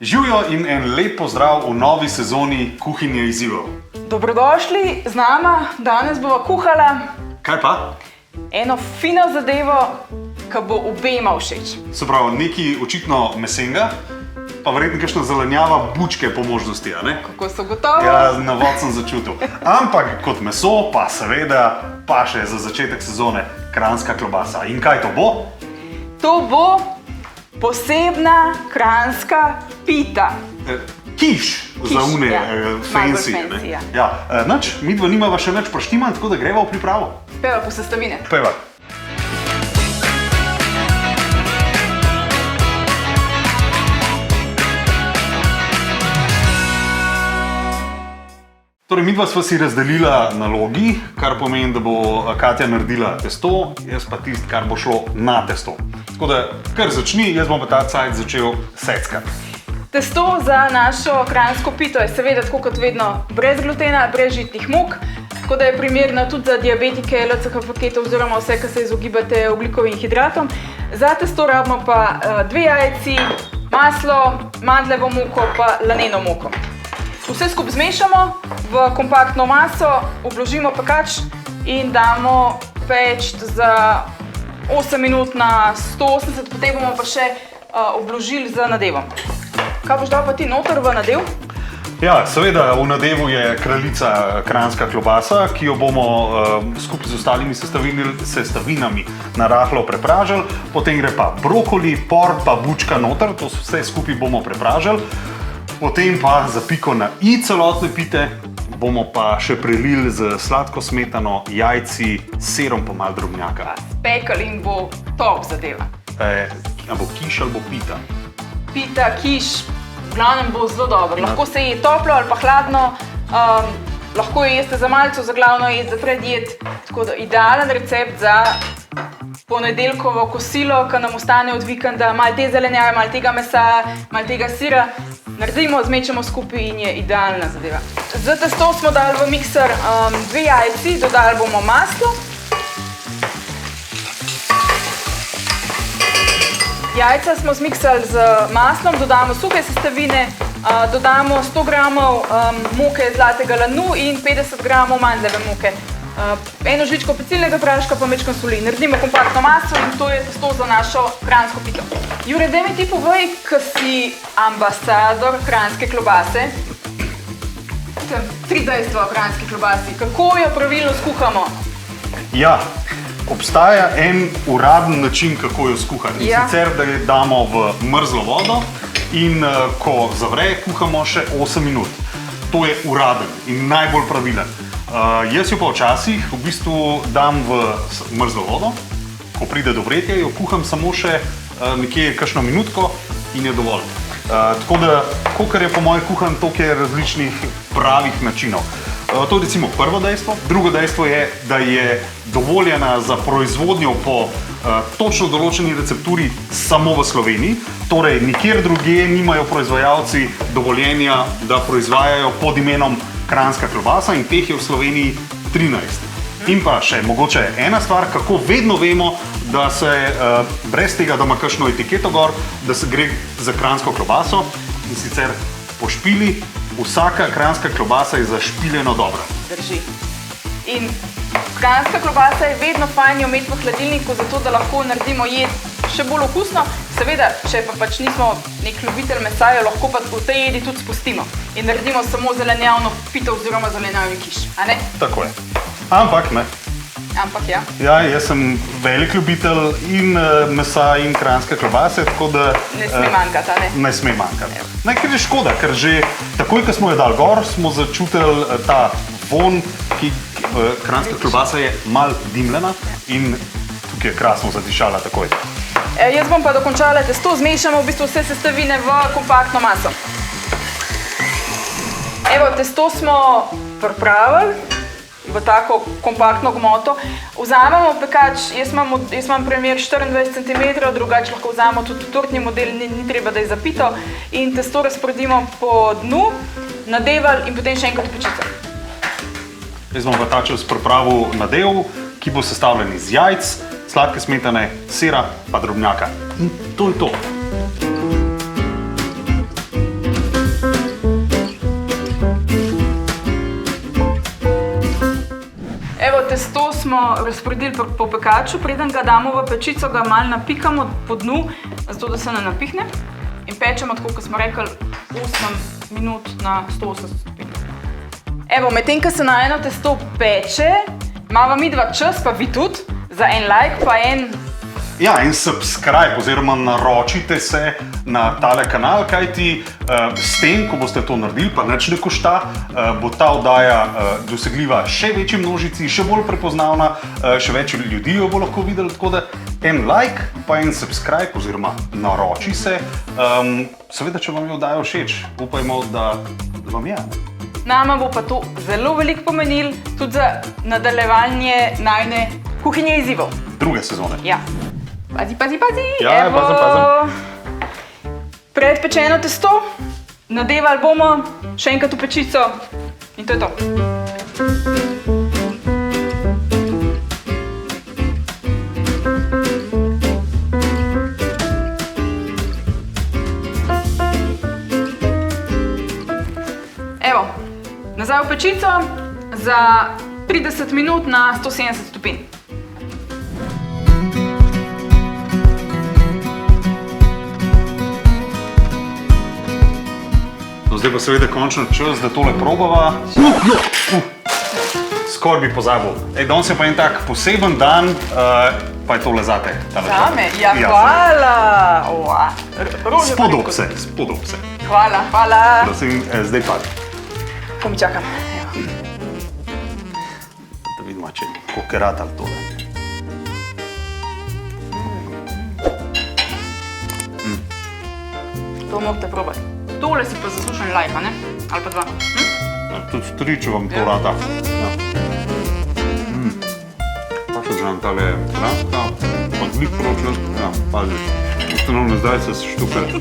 Živijo in en lep pozdrav v novi sezoni Kuhinje izzivov. Dobrodošli z nama, danes bova kuhala Kaj pa? eno fino zadevo, ki bo obema všeč. Se pravi, nekaj očitno mesenga, pa verjetno kakšna zelenjava bučke po možnosti, a ne? Kako so gotovo? Ja, navod sem začutil. Ampak kot meso pa seveda paše za začetek sezone kranjska klobasa. In kaj to bo? To bo posebna kranjska pita. Kiš za une ja. fancy. Malo bolj fancy, ja. Ja, nič, midva nimava še nič proštiman, tako da greva v pripravo. Peva po sestavine. Peva. Torej, midva sva si razdelila nalogi, kar pomeni, da bo Katja naredila testo, jaz pa tisto, kar bo šlo na testo. Tako da, kar začni, jaz bom pa ta cajt začel seckati. Testo za našo kranjsko pito je seveda tako kot vedno brez glutena, brez žitnih muk, tako da je primerna tudi za diabetike, LCH pakete oziroma vse, ki se izogibate ogljikovim hidratom. Za testo rabimo pa 2 jajci, maslo, mandljevo moko pa laneno moko. Vse skupaj zmešamo v kompaktno maso, obložimo pekač in damo peč za 8 minut na 180, potem bomo pa še obložili z nadevom. Kaj boš dal pa ti noter v nadev? Ja, seveda v nadevu je kraljica kranjska klobasa, ki jo bomo skupaj z ostalimi sestavinami na rahlo prepražili. Potem gre pa brokoli, por pa bučka noter, to vse skupaj bomo prepražili. Potem pa za piko na i celotne pite bomo pa še prelili z sladko smetano, jajci, sirom pa malo drobnjaka. Spekal in bo top zadeva. A bo kiš ali bo pita? Pita, kiš, v glavnem bo zelo dobro. Lahko se je toplo ali pa hladno, lahko jo jeste za malco, za glavno jesti, za predjed. Tako da idealen recept za ponedeljkovo kosilo, ki nam ostane od vikenda, malo te zelenjave, malo tega mesa, malo tega sira. Naredimo, zmečemo skupaj in je idealna zadeva. Za testo smo dali v mikser 2 jajci, dodali bomo maslo. Jajca smo zmiksali z maslom, dodamo suhe sestavine, dodamo 100 gramov moke zlatega lanu in 50 gramov mandljeve moke. Eno žličko pecilnega praška pa majčkeno soli. Naredimo kompaktno maso in to je testo za našo kranjsko pito. Jure, daj mi ti povej, ko si ambasador kranjske klobase. 3 dejstva o kranjski klobasi. Kako jo pravilno skuhamo? Ja, obstaja en uraden način, kako jo skuhati. Ja. Sicer, da jo damo v mrzlo vodo in ko zavre, kuhamo še 8 minut. To je uraden in najbolj pravilen. Jaz jo pa včasih v bistvu dam v mrzlo vodo, ko pride do vretja, jo kuham samo še nekje kakšno minutko in je dovolj. Tako da, kolikor je po moje kuhan, toliko je različnih pravih načinov. To je recimo prvo dejstvo. Drugo dejstvo je, da je dovoljena za proizvodnjo po točno določeni recepturi samo v Sloveniji. Torej, nikjer drugje nimajo proizvajalci dovoljenja, da proizvajajo pod imenom kranjska klobasa in teh je v Sloveniji 13. In pa še mogoče ena stvar, kako vedno vemo, da se brez tega, da ima kakšno etiketo gor, da se gre za kranjsko klobaso in sicer po špili. Vsaka kranjska klobasa je zašpiljeno dobra. Drži. In kranjska klobasa je vedno fajn jo imeti v hladilniku, zato da lahko naredimo jed še bolj okusno. Seveda, če pa pač nismo nek ljubitelj mesa, jo lahko pa v tej jedi tudi spustimo in naredimo samo zelenjavno pito oziroma zelenjavni kiš, a ne? Tako je. Ampak ne. Ampak ja. Ja, jaz sem velik ljubitelj in mesa in kranjske klobase, tako da Ne sme manjkati, a ne? ne sme manjkati. Ne, ker je škoda, ker že takoj, ko smo jo dali gor, smo začutili ta vonj, ki kranjska klobasa je malo dimljena in tukaj je krasno zadišala takoj. Jaz bom pa dokončala testo, zmešamo v bistvu vse sestavine v kompaktno maso. Evo, testo smo pripravili v tako kompaktno gmoto. Vzamemo pekač, jaz imam primer 24 cm, drugače lahko vzamemo tudi tortni model, ni treba, da je zapito. In testo razporedimo po dnu, nadevali in potem še enkrat v pečico. Jaz bom pa ta čas pripravil nadev, ki bo sestavljen iz jajc, sladke smetane, sira pa drobnjaka. In to je to. smo razporedili po pekaču, preden ga damo v pečico, ga malo napikamo po dnu, zato da se ne napihne. In pečemo, tako kot smo rekli, 8 minut na 180 stopinj. Evo, medtem, ko se najino testo peče, imava midva čas, pa vi tudi, za en like, pa en... Ja, in subscribe oziroma naročite se na tale kanal, kajti s tem, ko boste to naredili, pa nič ne košta, bo ta oddaja dosegljiva še večji množici, še bolj prepoznavna, še več ljudi jo bo lahko videli, tako da en like, pa en subscribe oziroma naroči se. Seveda, če vam je oddaja všeč, upajmo, da vam je. Nama bo pa to zelo veliko pomenilo, tudi za nadaljevanje najine kuhinje izzivov. Druge sezone. Ja. Pazi, pazi, pazi! Ja, Evo, pazim. Predpečeno testo, nadevali bomo še enkrat v pečico in to je to. Evo, nazaj v pečico za 30 minut na 170 stopinj. Zdaj pa seveda končno čas, da tole probava. Skoraj bi pozabil. Danes je pa en tak poseben dan, pa je tole zate. Zame? Ja, hvala! Spodop se. Hvala, hvala. Prosim, zdaj pa. Ko mi čakam. Da vidimo, če koliko je ratal tole. To morate probati. Tole si pa zaslušen lajka, ne? Ali pa 2. Tudi 3, če vam to rata. Pa še znam tale kranska, pa glih pročnost. Ja, pazi. Ustanovno zdaj se štukaj.